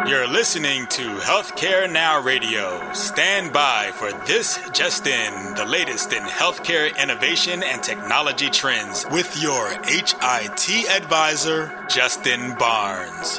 You're listening to Healthcare Now Radio. Stand by for This Just In, the latest in healthcare innovation and technology trends with your HIT advisor, Justin Barnes.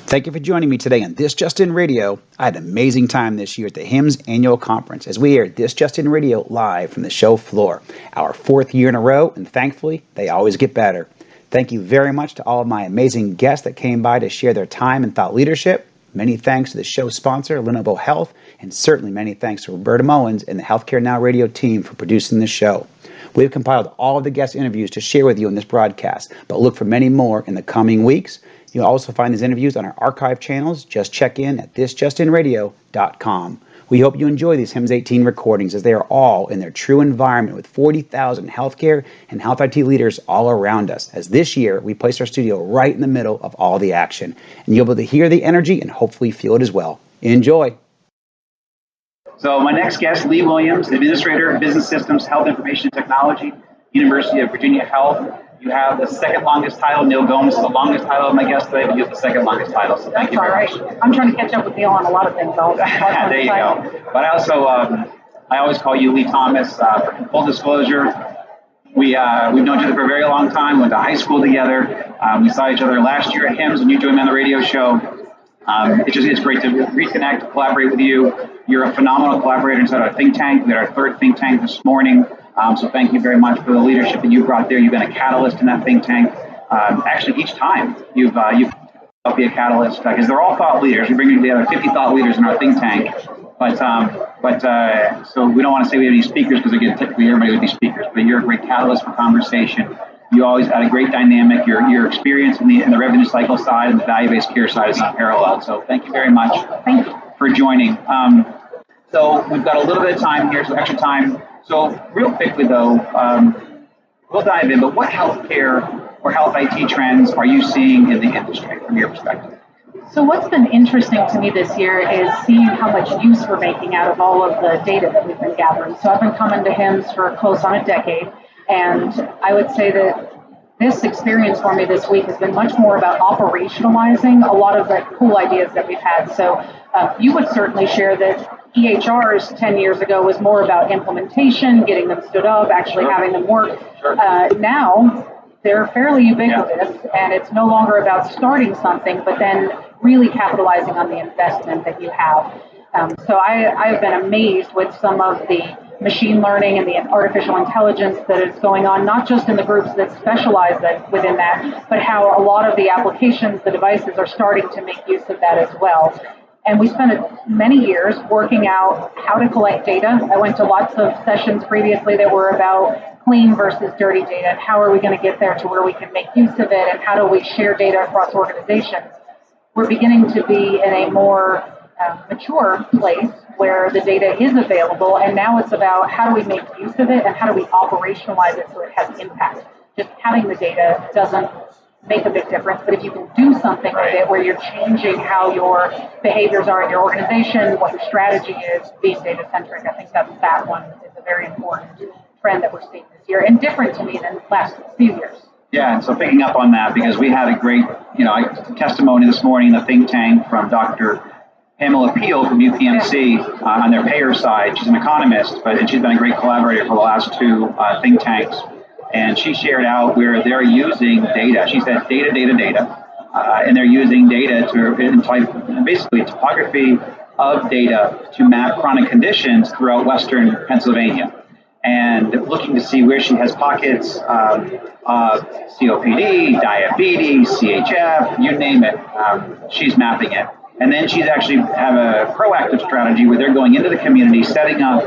Thank you for joining me today on This Just In Radio. I had an amazing time this year at the HIMSS annual conference as we aired This Just In Radio live from the show floor. Our fourth year in a row, and thankfully, they always get better. Thank you very much to all of my amazing guests that came by to share their time and thought leadership. Many thanks to the show sponsor, Lenovo Health, and certainly many thanks to Roberta Mullins and the Healthcare Now Radio team for producing this show. We've compiled all of the guest interviews to share with you in this broadcast, but look for many more in the coming weeks. You'll also find these interviews on our archive channels. Just check in at thisjustinradio.com. We hope you enjoy these HIMSS18 recordings as they are all in their true environment with 40,000 healthcare and health IT leaders all around us. As this year, we placed our studio right in the middle of all the action. And you'll be able to hear the energy and hopefully feel it as well. Enjoy. So my next guest, Leigh Williams, Administrator, Business Systems, Health Information Technology, University of Virginia Health. You have the second longest title. Neil Gomes is the longest title of my guest today, but you have the second longest title. So thank you very much. I'm trying to catch up with Neil on a lot of things. There you go. But I also, I always call you Leigh Thomas. For full disclosure, we've known each other for a very long time. Went to high school together. We saw each other last year at HIMSS when you joined me on the radio show. It's great to reconnect, collaborate with you. You're a phenomenal collaborator inside our think tank. We had our third think tank this morning. So thank you very much for the leadership that you brought there. You've been a catalyst in that think tank. Actually, each time you've helped be a catalyst because they're all thought leaders. We bring together 50 thought leaders in our think tank. But so we don't want to say we have any speakers because again, typically everybody would be speakers. But you're a great catalyst for conversation. You always had a great dynamic. Your experience in the revenue cycle side and the value-based care side is unparalleled. So thank you very much for joining. So we've got a little bit of time here, so extra time. So real quickly though, we'll dive in, but what healthcare or health IT trends are you seeing in the industry from your perspective? So what's been interesting to me this year is seeing how much use we're making out of all of the data that we've been gathering. So I've been coming to HIMSS for close on a decade, and I would say that this experience for me this week has been much more about operationalizing a lot of the cool ideas that we've had. So you would certainly share that EHRs 10 years ago was more about implementation, getting them stood up, actually having them work. Now, they're fairly ubiquitous, and it's no longer about starting something, but then really capitalizing on the investment that you have. So I've been amazed with some of the machine learning and the artificial intelligence that is going on, not just in the groups that specialize within that, but how a lot of the applications, the devices are starting to make use of that as well. And we spent many years working out how to collect data. I went to lots of sessions previously that were about clean versus dirty data, and how are we going to get there to where we can make use of it, and how do we share data across organizations. We're beginning to be in a more mature place where the data is available, and now it's about how do we make use of it and how do we operationalize it so it has impact. Just having the data doesn't make a big difference, but if you can do something with it where you're changing how your behaviors are in your organization, what your strategy is, being data-centric, I think that one is a very important trend that we're seeing this year, and different to me than the last few years. Yeah, and so picking up on that, because we had a great testimony this morning in the think tank from Dr. Pamela Peel from UPMC on their payer side. She's an economist, but she's been a great collaborator for the last two think tanks. And she shared out where they're using data. She said data, and they're using data to basically topography of data to map chronic conditions throughout Western Pennsylvania, and looking to see where she has pockets of COPD, diabetes, CHF, you name it. She's mapping it. And then she's actually have a proactive strategy where they're going into the community, setting up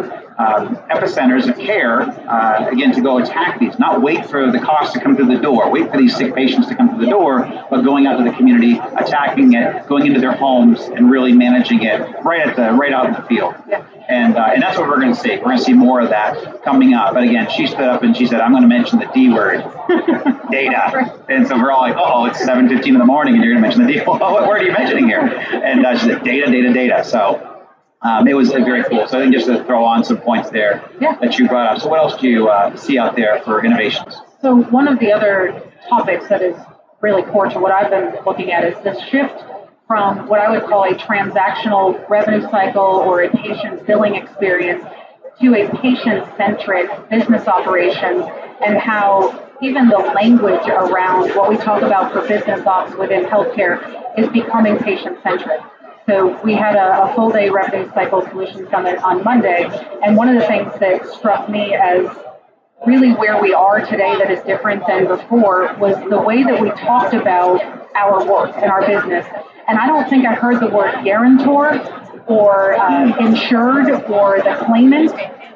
epicenters of care, again, to go attack these, not wait for the cost to come through the door, wait for these sick patients to come through the door, but going out to the community, attacking it, going into their homes, and really managing it right out in the field. Yeah. And that's what we're going to see. We're going to see more of that coming up. But again, she stood up and she said, I'm going to mention the D word, data. And so we're all like, oh, it's 7:15 in the morning and you're going to mention the D. Well, what word are you mentioning here? And she said, data. So it was very cool. So I think just to throw on some points there that you brought up. So what else do you see out there for innovations? So one of the other topics that is really core to what I've been looking at is this shift from what I would call a transactional revenue cycle or a patient billing experience to a patient-centric business operations, and how even the language around what we talk about for business ops within healthcare is becoming patient-centric. So we had a full-day revenue cycle solution summit on Monday, and one of the things that struck me as really where we are today that is different than before was the way that we talked about our work and our business. And I don't think I heard the word guarantor or insured or the claimant.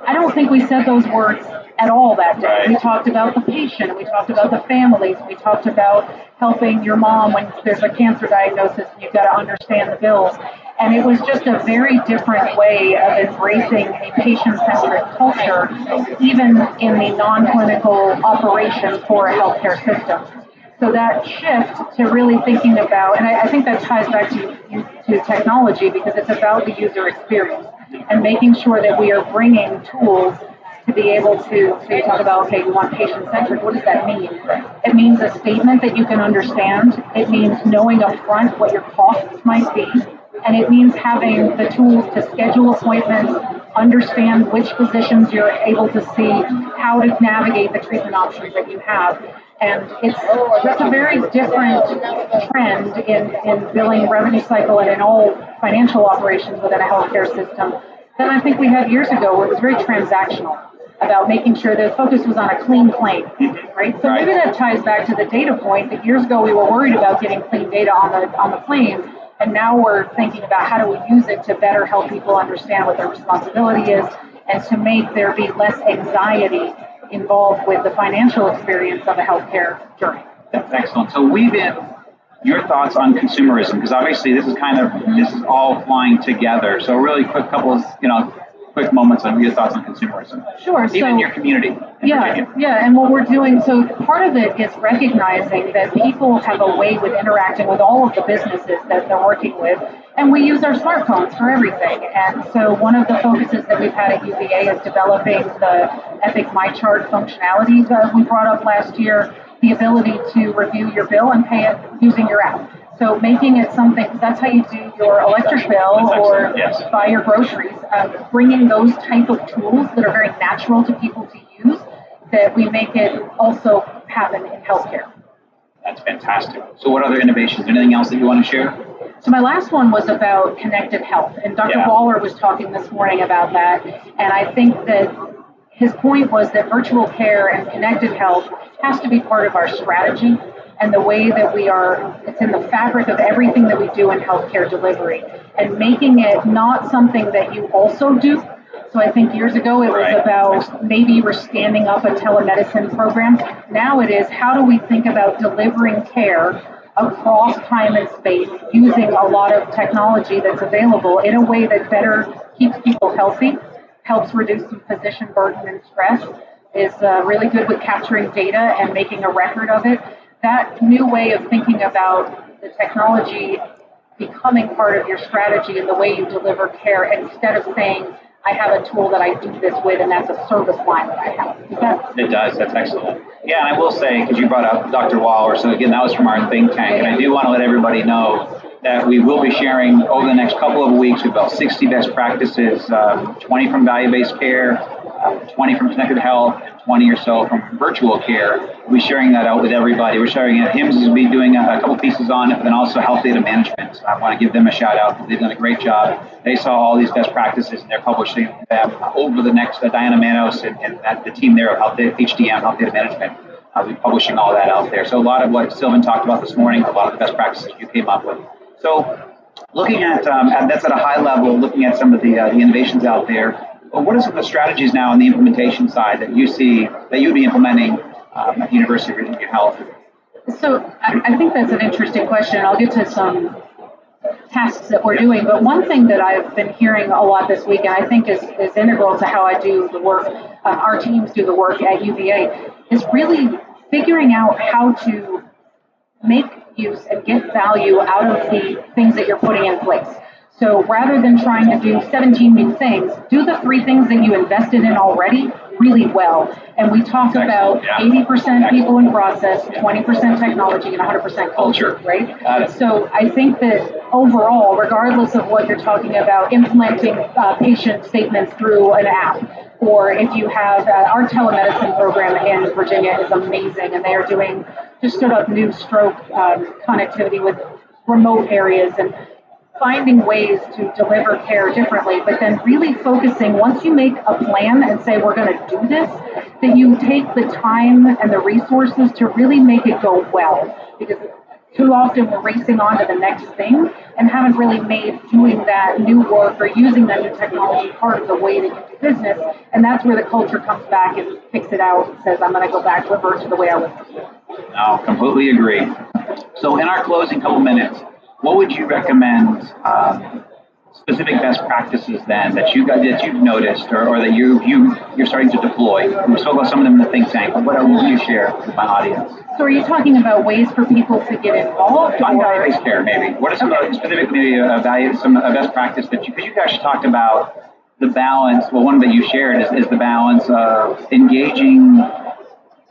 I don't think we said those words at all that day. Right. We talked about the patient, we talked about the families, we talked about helping your mom when there's a cancer diagnosis and you've got to understand the bills. And it was just a very different way of embracing a patient-centric culture, even in the non-clinical operation for a healthcare system. So that shift to really thinking about, and I think that ties back to technology, because it's about the user experience and making sure that we are bringing tools to be able to, so you talk about, okay, you want patient-centric, what does that mean? It means a statement that you can understand. It means knowing upfront what your costs might be. And it means having the tools to schedule appointments, understand which physicians you're able to see, how to navigate the treatment options that you have. And that's a very different trend in billing revenue cycle and in all financial operations within a healthcare system than I think we had years ago, where it was very transactional about making sure the focus was on a clean claim, right? So maybe that ties back to the data point that years ago we were worried about getting clean data on the claim, and now we're thinking about how do we use it to better help people understand what their responsibility is and to make there be less anxiety involved with the financial experience of a healthcare journey. That's excellent. So weave in your thoughts on consumerism, because obviously this is all flying together. So really quick couple of, quick moments on your thoughts on consumerism. Sure. Even in your community. Yeah. And what we're doing, so part of it is recognizing that people have a way with interacting with all of the businesses that they're working with, and we use our smartphones for everything. And so one of the focuses that we've had at UVA is developing the Epic MyChart functionality that we brought up last year, the ability to review your bill and pay it using your app. So making it something, that's how you do your electric bill or buy your groceries, bringing those type of tools that are very natural to people to use, that we make it also happen in healthcare. That's fantastic. So what other innovations? Anything else that you want to share? So my last one was about connected health, and Dr. Waller was talking this morning about that, and I think that his point was that virtual care and connected health has to be part of our strategy and the way that it's in the fabric of everything that we do in healthcare delivery, and making it not something that you also do. So I think years ago it was about maybe you were standing up a telemedicine program. Now it is, how do we think about delivering care across time and space using a lot of technology that's available in a way that better keeps people healthy, helps reduce some physician burden and stress, is really good with capturing data and making a record of it. That new way of thinking about the technology becoming part of your strategy and the way you deliver care, instead of saying, I have a tool that I do this with, and that's a service line that I have. It does. That's excellent. Yeah, and I will say, because you brought up Dr. Waller, so again, that was from our think tank, and I do want to let everybody know that we will be sharing over the next couple of weeks about 60 best practices, 20 from value-based care, 20 from connected health, and 20 or so from virtual care. We'll be sharing that out with everybody. We're sharing it. HIMSS will be doing a couple pieces on it, but then also health data management. So I want to give them a shout out. They've done a great job. They saw all these best practices, and they're publishing them over the next, Diana Manos and the team there of Health Data, HDM, Health Data Management. We'll be publishing all that out there. So a lot of what Sylvan talked about this morning, a lot of the best practices you came up with. So looking at, that's at a high level, looking at some of the innovations out there. But what are some of the strategies now on the implementation side that you see that you'd be implementing at the University of Virginia Health? So I think that's an interesting question. I'll get to some tasks that we're doing, but one thing that I've been hearing a lot this week, and I think is integral to how I do the work, our teams do the work at UVA, is really figuring out how to make use and get value out of the things that you're putting in place. So rather than trying to do 17 new things, do the 3 things that you invested in already really well. And we talk about 80% people in process, 20% technology, and 100% culture, right? So I think that overall, regardless of what you're talking about, implementing patient statements through an app, or if you have our telemedicine program in Virginia is amazing, and they are just stood up new stroke connectivity with remote areas and finding ways to deliver care differently, but then really focusing, once you make a plan and say we're going to do this, that you take the time and the resources to really make it go well. Because too often we're racing on to the next thing and haven't really made doing that new work or using that new technology part of the way that you do business. And that's where the culture comes back and kicks it out and says, I'm going to go back, revert to the way I was before. No, completely agree. So in our closing couple minutes, what would you recommend specific best practices then that you've noticed or that you're starting to deploy? We spoke about some of them in the think tank, but what would you share with my audience? So are you talking about ways for people to get involved? On value-based care, maybe. What are some specific maybe best practice that because you guys talked about the balance? Well, one that you shared is the balance of engaging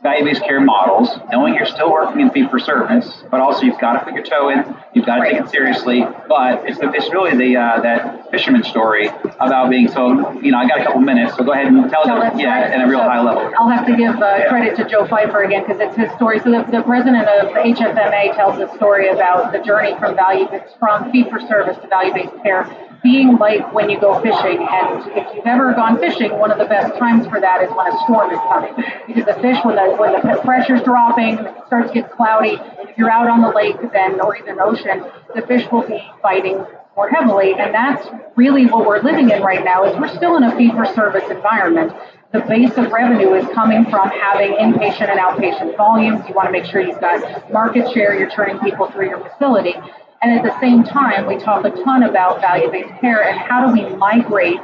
value-based care models, knowing you're still working in fee-for-service, but also you've got to put your toe in, you've got to take it seriously. But it's really that fisherman story about being so. I got a couple minutes, so go ahead and tell us. At a real high level. I'll have to give credit to Joe Pfeiffer again because it's his story. So the president of HFMA tells a story about the journey from fee-for-service to value-based care being like when you go fishing. And if you've ever gone fishing, one of the best times for that is when a storm is coming. Because the fish, when the pressure's dropping, it starts to get cloudy, if you're out on the lake then, or even ocean, the fish will be fighting more heavily. And that's really what we're living in right now, is we're still in a fee-for-service environment. The base of revenue is coming from having inpatient and outpatient volumes. You want to make sure you've got market share, you're turning people through your facility. And at the same time, we talk a ton about value-based care and how do we migrate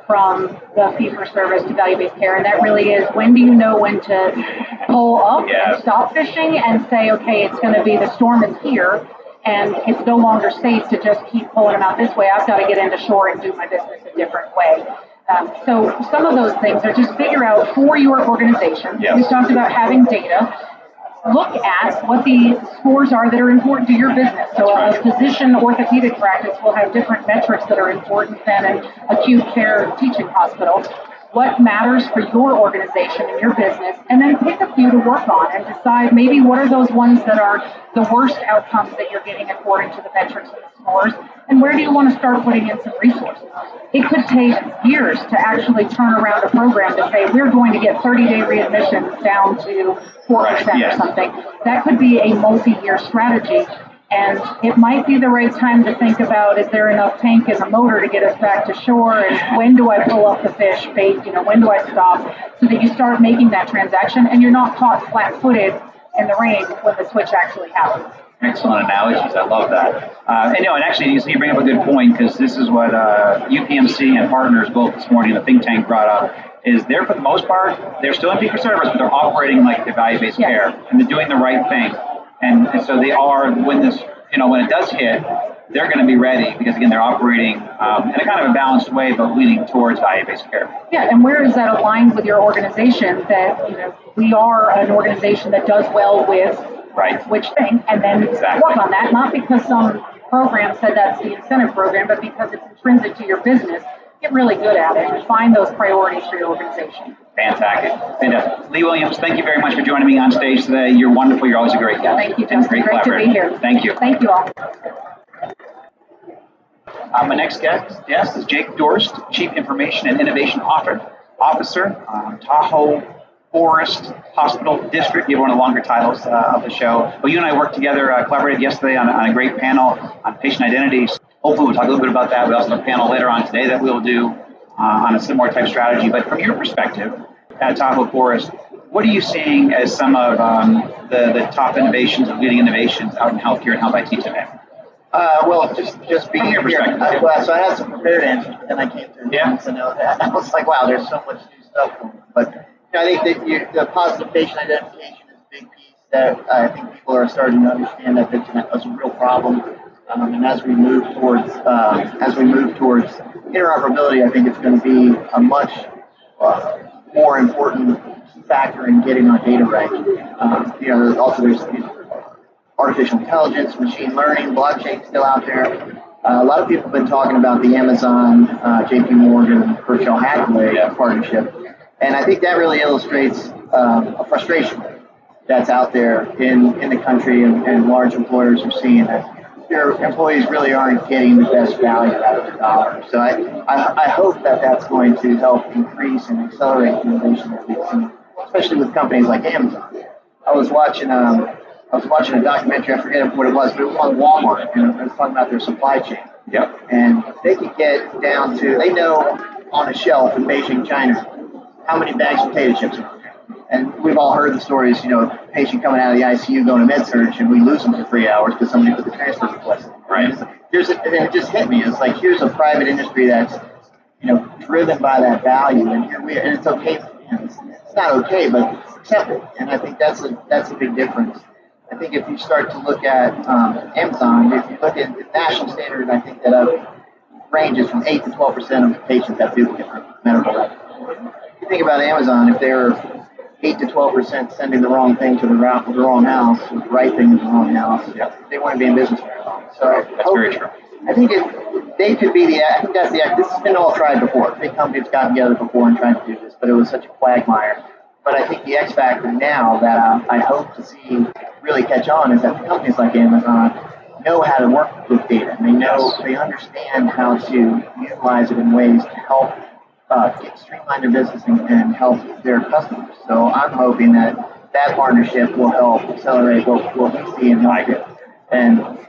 from the fee-for-service to value-based care. And that really is, when do you know when to pull up and stop fishing and say, okay, it's going to be, the storm is here, and it's no longer safe to just keep pulling them out this way. I've got to get into shore and do my business a different way. So some of those things are just figure out for your organization. Yes. We talked about having data. Look at what the scores are that are important to your business. So a physician orthopedic practice will have different metrics that are important than an acute care teaching hospital. What matters for your organization and your business, and then pick a few to work on and decide maybe what are those ones that are the worst outcomes that you're getting according to the metrics and the scores, and where do you want to start putting in some resources. It could take years to actually turn around a program to say we're going to get 30-day readmissions down to 4% or something. That could be a multi-year strategy. And it might be the right time to think about, is there enough tank in the motor to get us back to shore? And when do I pull up the fish bait? When do I stop? So that you start making that transaction and you're not caught flat-footed in the rain when the switch actually happens. Excellent analogies. I love that. And actually, you bring up a good point, because this is what UPMC and partners both this morning, the think tank, brought up, is they're, for the most part, they're still in fee-for-service, but they're operating like the value-based care, and they're doing the right thing. And so they are, when it does hit, they're going to be ready because, again, they're operating in a kind of a balanced way, but leaning towards value-based care. Yeah, and where is that aligned with your organization that, we are an organization that does well with which thing, and then work on that, not because some program said that's the incentive program, but because it's intrinsic to your business. Get really good at it and find those priorities for your organization. Fantastic. Leigh Williams, thank you very much for joining me on stage today. You're wonderful. You're always a great guest. Thank you, Justin. Great to be here. Thank you. Thank you all. My next guest is Jake Dorst, Chief Information and Innovation Officer, Tahoe Forest Hospital District. You have one of the longer titles of the show. Well, you and I worked together, collaborated yesterday on a great panel on patient identities. Hopefully we'll talk a little bit about that. We also have a panel later on today that we'll do. on a similar type strategy. But from your perspective at Tahoe Forest, what are you seeing as some of the top innovations, leading innovations out in healthcare and health IT today? Well, just being here. So I had some prepared answers, but then I came to to know that. I was like, wow, there's so much new stuff going on. But I think that the positive patient identification is a big piece that I think people are starting to understand that that's a real problem. And as we move towards interoperability, I think it's going to be a much more important factor in getting our data right. There's artificial intelligence, machine learning, blockchain still out there. A lot of people have been talking about the Amazon, JP Morgan, Berkshire Hathaway partnership. And I think that really illustrates a frustration that's out there in the country, and large employers are seeing that their employees really aren't getting the best value out of their dollar. So I hope that that's going to help increase and accelerate innovation that we've seen, especially with companies like Amazon. I was watching a documentary, I forget what it was, but it was on Walmart, and it was talking about their supply chain. Yep. And they could get down to, they know on a shelf in Beijing, China, how many bags of potato chips are on there. And we've all heard the stories, patient coming out of the ICU going to med-surg, and we lose them for 3 hours because somebody put the transfer request in. Right. And it just hit me. It's like, here's a private industry that's, driven by that value, and it's okay. It's not okay, but it's accepted. And I think that's a big difference. I think if you start to look at Amazon, if you look at the national standard, I think that ranges from 8 to 12% of patients have duplicate medical records. If you think about Amazon, if they're 8 to 12% sending the wrong thing to the wrong house, the right thing to the wrong house, they wouldn't be in business very long. So that's very true. I think they could be I think that's this has been all tried before. Big companies got together before and tried to do this, but it was such a quagmire. But I think the X factor now that I hope to see really catch on is that the companies like Amazon know how to work with data. And they understand how to utilize it in ways to help streamline their business and help their customers. So I'm hoping that partnership will help accelerate what we see in healthcare. And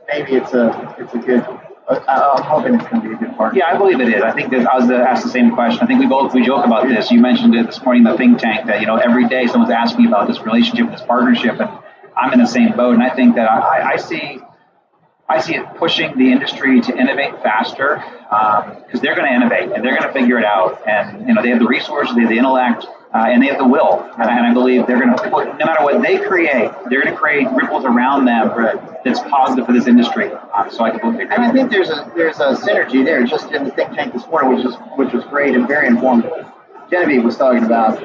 maybe it's a good. I'm hoping it's going to be a good partnership. Yeah, I believe it is. I think that I was asked the same question. I think we joke about this. You mentioned it this morning in the think tank that every day someone's asking me about this relationship, this partnership, and I'm in the same boat. And I think that I see it pushing the industry to innovate faster because they're going to innovate and they're going to figure it out. And they have the resources, they have the intellect, and they have the will. And I believe they're going to put, no matter what they create, they're going to create ripples around them that's positive for this industry. So I completely agree. And I think there's a synergy there, just in the think tank this morning, which was great and very informative. Genevieve was talking about,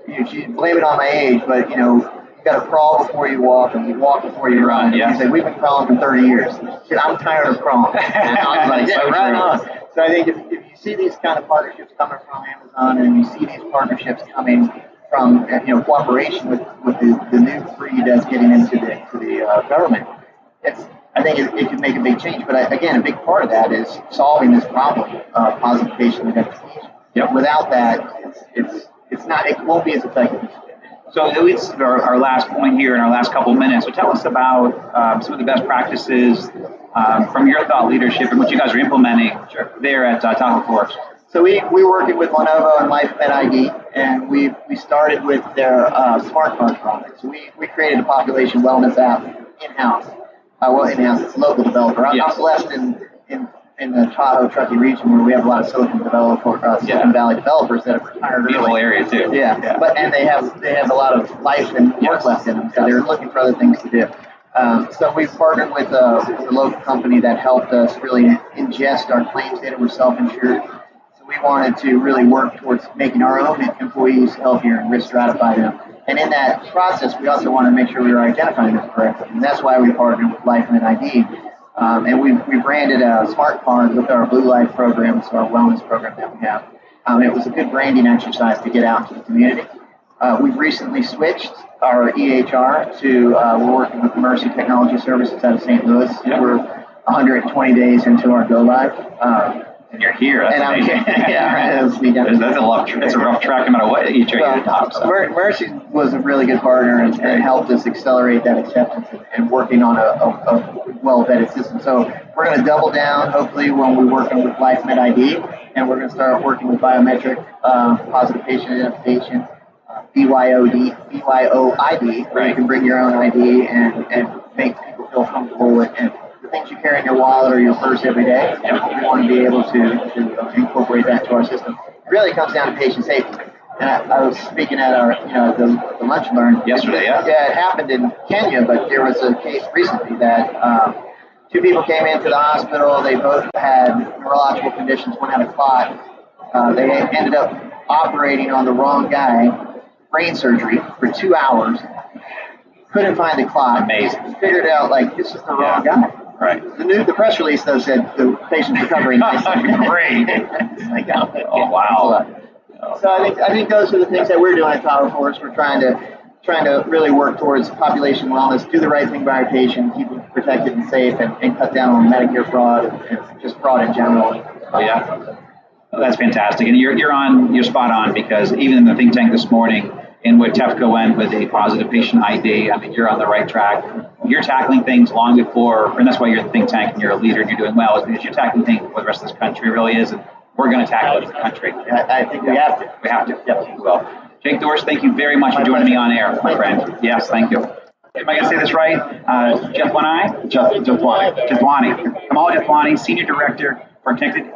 she blame it on my age, but you got to crawl before you walk, and you walk before you run. Yeah. She said, we've been crawling for 30 years. She said, I'm tired of crawling. And I was like, yeah, right on. So I think if you see these kind of partnerships coming from Amazon, and you see these partnerships coming from cooperation with the new breed that's getting into the government, I think it could make a big change. But again, a big part of that is solving this problem of positive patient identification. Yep. Without that, it won't be as effective. So at least our last point here in our last couple of minutes. So tell us about some of the best practices from your thought leadership and what you guys are implementing there at Tahoe Forest. So we're working with Lenovo and LifeMed ID, and we started with their smart card product. So we created a population wellness app in-house. In-house, it's a local developer. I'm blessed in the Tahoe, Truckee region where we have a lot of Silicon Valley developers that have retired early. Beautiful area too. Yeah. But they have a lot of life and work left in them, so they're looking for other things to do. So we've partnered with a local company that helped us really ingest our claims data. We're self-insured. So we wanted to really work towards making our own employees healthier and risk stratify them. And in that process, we also want to make sure we were identifying them correctly. And that's why we partnered with LifeMed ID. And we branded a smart card with our Blue Life program, so our wellness program that we have. It was a good branding exercise to get out to the community. We've recently switched our EHR to, we're working with Mercy Technology Services out of St. Louis. Yep. We're 120 days into our go live. And you're here. That's amazing. That's a rough track no matter what EHR you adopt. So. Mercy was a really good partner and helped us accelerate that acceptance and working on a well-vetted system. So we're going to double down, hopefully, when we're working with LifeMed ID. and we're going to start working with biometric positive patient identification, BYOID, where you can bring your own ID and make people feel comfortable with and the things you carry in your wallet or your purse every day. We want to be able to incorporate that into our system. It really comes down to patient safety. And I was speaking at our, the lunch and learn yesterday. Yeah, it happened in Kenya, but there was a case recently that two people came into the hospital. They both had neurological conditions. One had a clot. They ended up operating on the wrong guy, brain surgery for 2 hours. Couldn't find the clot. Amazing. Figured out this is the wrong guy. Right. The press release though said the patient's recovering nicely. Great. Oh wow. So I think those are the things that we're doing at Tahoe Force. We're trying to really work towards population wellness, do the right thing by our patient, keep them protected and safe, and cut down on Medicare fraud and just fraud in general. Oh yeah. That's fantastic, and you're spot on, because even in the think tank this morning, in what TEFCO went with a positive patient ID, I mean, you're on the right track. You're tackling things long before, and that's why you're in the think tank and you're a leader and you're doing well, is because you're tackling things before the rest of this country really is, and we're going to tackle it as a country. I think we have to. We have to. Yep. Well, Jake Dorst, thank you very much for joining me on air, my friend. Yes, thank you. Am I going to say this right? Jethwani? Jethwani. Kamal Jethwani, Senior Director for Connected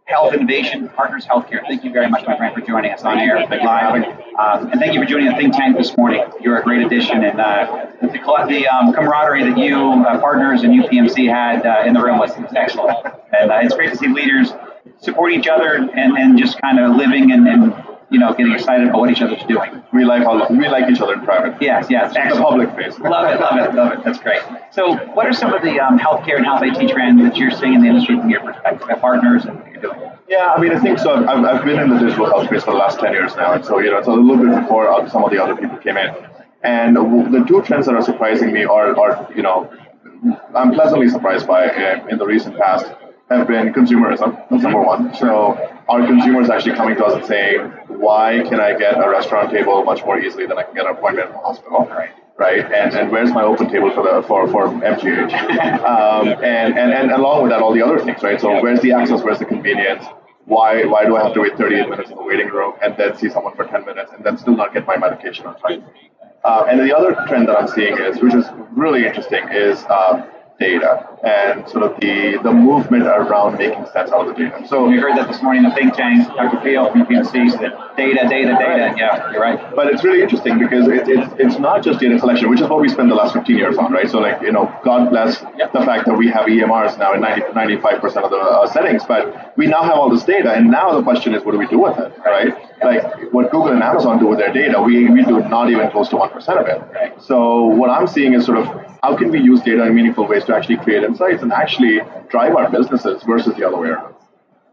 Health Innovation, Partners Healthcare. Thank you very much, my friend, for joining us on air live. And thank you for joining the think tank this morning. You're a great addition, and the camaraderie that you, partners and UPMC had in the room was excellent. And it's great to see leaders support each other and just kind of living and getting excited about what each other's doing. We like each other in private. Yes. It's a public face. Love it. That's great. So what are some of the healthcare and health IT trends that you're seeing in the industry from your perspective, at partners and what you're doing? Yeah, I mean, I think so. I've been in the digital health space for the last 10 years now, and so it's a little bit before some of the other people came in. And the two trends that are surprising me are I'm pleasantly surprised by in the recent past have been consumerism. That's number one. So our consumers actually coming to us and saying, why can I get a restaurant table much more easily than I can get an appointment in the hospital? Right? And where's my open table for MGH? And along with that, all the other things, right? So where's the access? Where's the convenience? Why do I have to wait 38 minutes in the waiting room and then see someone for 10 minutes and then still not get my medication on time? And the other trend that I'm seeing which is really interesting, is data and sort of the movement around making sense out of the data. So we heard that this morning in the think tank, Dr. Peel from UPMC said data. Right. Yeah, you're right. But it's really interesting because it's not just data collection, which is what we spent the last 15 years on, right? So God bless the fact that we have EMRs now in 95% of the settings, but we now have all this data, and now the question is, what do we do with it, right? Like what Google and Amazon do with their data, we do not even close to 1% of it. Right. So what I'm seeing is sort of, how can we use data in meaningful ways to actually create insights and actually drive our businesses versus the other way around?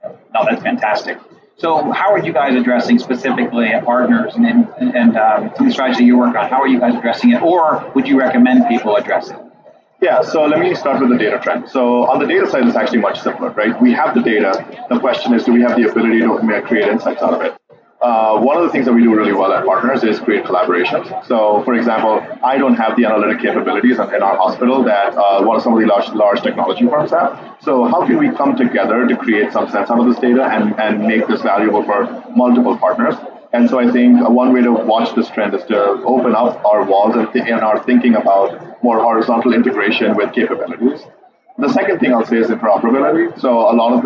No, that's fantastic. So how are you guys addressing specifically at partners and the strategy you work on? How are you guys addressing it, or would you recommend people address it? Yeah, so let me start with the data trend. So on the data side, it's actually much simpler, right? We have the data. The question is, do we have the ability to create insights out of it? One of the things that we do really well at Partners is create collaborations. So, for example, I don't have the analytic capabilities in our hospital that some of the large technology firms have. So how can we come together to create some sense out of this data and make this valuable for multiple partners? And so I think one way to watch this trend is to open up our walls and our thinking about more horizontal integration with capabilities. The second thing I'll say is interoperability. So a lot of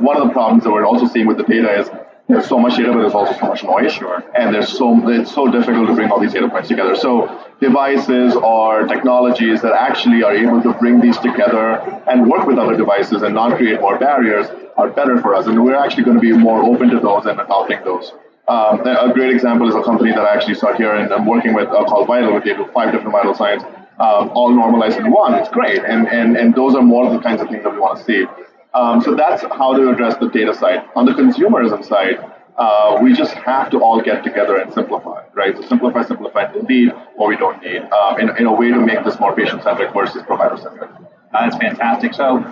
one of the problems that we're also seeing with the data is there's so much data, but there's also so much noise. Sure. And it's so difficult to bring all these data points together. So devices or technologies that actually are able to bring these together and work with other devices and not create more barriers are better for us. And we're actually going to be more open to those and adopting those. A great example is a company that I actually saw here and I'm working with called Vital, where they do 5 different vital signs, all normalized in one. It's great. And those are more of the kinds of things that we want to see. So that's how to address the data side. On the consumerism side, we just have to all get together and simplify, right? So simplify, delete what we don't need in a way to make this more patient-centric versus provider-centric. That's fantastic. So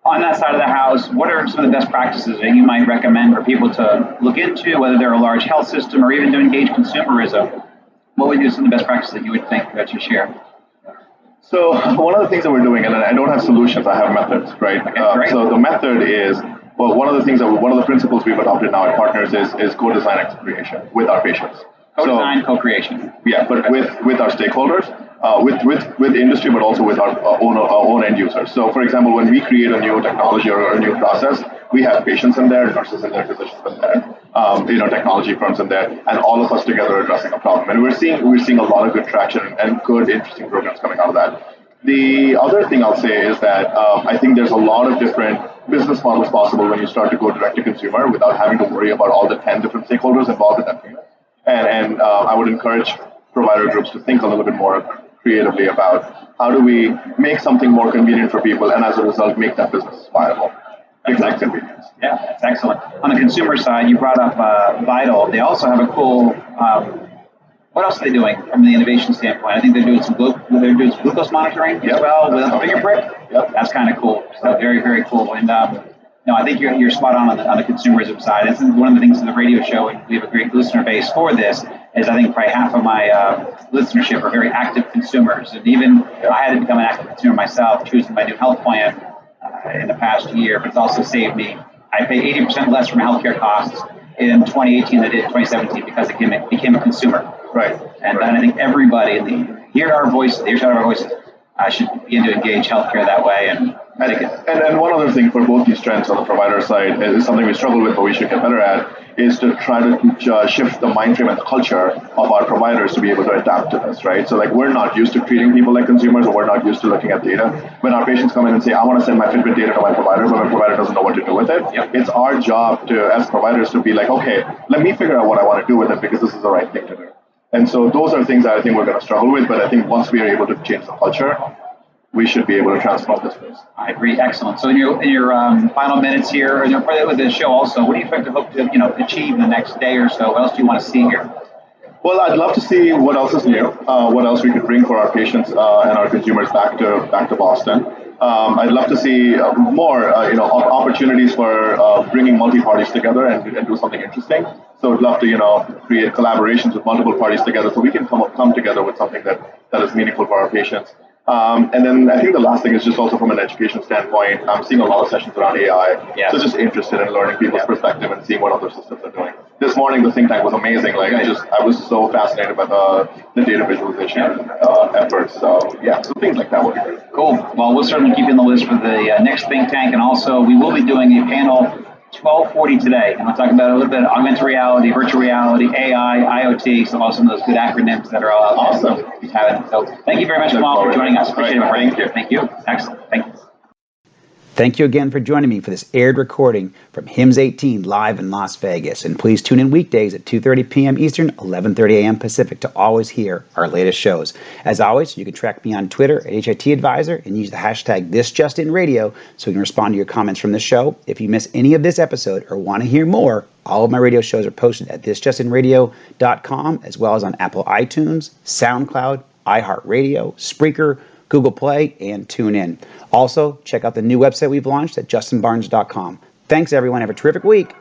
on that side of the house, what are some of the best practices that you might recommend for people to look into, whether they're a large health system or even to engage consumerism? What would be some of the best practices that you would think that you share? So one of the things that we're doing, and I don't have solutions, I have methods, right? Okay, so the method is well, one of the principles we've adopted now at Partners is co-design and co-creation with our patients. Co-design, co-creation. Yeah, but with our stakeholders, with industry, but also with our own end users. So, for example, when we create a new technology or a new process, we have patients in there, nurses in there, physicians in there, technology firms in there, and all of us together addressing a problem. And we're seeing a lot of good traction and good, interesting programs coming out of that. The other thing I'll say is that I think there's a lot of different business models possible when you start to go direct to consumer without having to worry about all the 10 different stakeholders involved in that payment. And I would encourage provider groups to think a little bit more creatively about how do we make something more convenient for people, and as a result, make that business viable. Exact convenience. Yeah, that's excellent. On the consumer side, you brought up Vital. They also have a cool. What else are they doing from the innovation standpoint? I think they're doing some glucose monitoring as well with a finger prick. Yep. That's kind of cool. So very, very cool. And no, I think you're spot on the consumerism side. It's one of the things in the radio show, and we have a great listener base for this, is I think probably half of my listenership are very active consumers. And even I had to become an active consumer myself, choosing my new health plan in the past year, but it's also saved me. I pay 80% less for my healthcare costs in 2018 than I did in 2017 because I became a consumer. Right. And I think everybody hear our voices, the earshot of our voices, should begin to engage healthcare that way. And one other thing for both these trends on the provider side is something we struggle with, but we should get better at, is to try to shift the mind frame and the culture of our providers to be able to adapt to this, right? So we're not used to treating people like consumers, or we're not used to looking at data. When our patients come in and say, I want to send my Fitbit data to my provider, but my provider doesn't know what to do with it, it's our job as providers to be like, okay, let me figure out what I want to do with it because this is the right thing to do. And so those are things that I think we're going to struggle with, but I think once we are able to change the culture, we should be able to transform this place. I agree. Excellent. So in your final minutes here, and probably with the show also, what do you expect to hope to achieve in the next day or so? What else do you want to see here? Well, I'd love to see what else is new, what else we could bring for our patients and our consumers back to Boston. I'd love to see more opportunities for bringing multi-parties together and do something interesting. So I'd love to create collaborations with multiple parties together so we can come together with something that is meaningful for our patients. And then I think the last thing is just also from an education standpoint, I'm seeing a lot of sessions around AI. Yeah. So just interested in learning people's perspective and seeing what other systems are doing. This morning, the think tank was amazing. I was so fascinated by the data visualization efforts. So things like that would be great. Cool. Well, we'll certainly keep you on the list for the next think tank. And also, we will be doing a panel 12:40 today, and we'll talk about a little bit of augmented reality, virtual reality, AI, IoT, some of those good acronyms that are all awesome. So thank you very much, Kamal, for joining us. Appreciate it, my friend. Thank you. Excellent. Thank you. Thank you again for joining me for this aired recording from HIMSS18 live in Las Vegas. And please tune in weekdays at 2:30 p.m. Eastern, 11:30 a.m. Pacific to always hear our latest shows. As always, you can track me on Twitter at HIT Advisor and use the hashtag ThisJustinRadio so we can respond to your comments from the show. If you miss any of this episode or want to hear more, all of my radio shows are posted at thisjustinradio.com as well as on Apple iTunes, SoundCloud, iHeartRadio, Spreaker, Google Play, and TuneIn. Also, check out the new website we've launched at justinbarnes.com. Thanks, everyone. Have a terrific week.